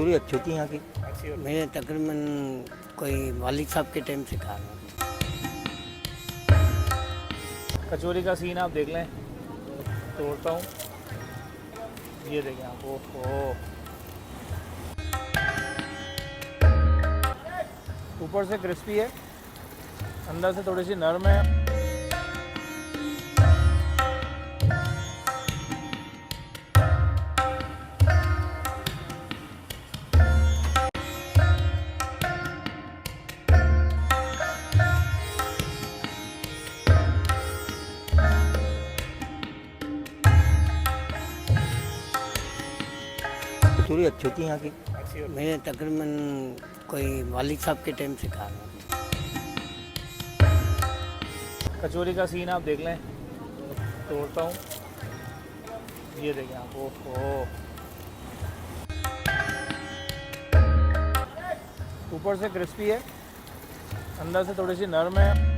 कचौरी अच्छी होती है यहाँ की। मैंने तकरीबन कोई वालिद साहब के टाइम से खा रहा कचौरी का सीन आप देख लें, तोड़ता हूँ, ये देखें आप। ओहो, ऊपर से क्रिस्पी है, अंदर से थोड़ी सी नरम है। कचौरी अच्छी होती है यहाँ की। मैंने तकरीबन कोई वालिद साहब के टाइम से खा रहा कचौरी का सीन आप देख लें, तोड़ता हूँ, ये देखें आप। ओहो, ऊपर से क्रिस्पी है, अंदर से थोड़ी सी नरम है।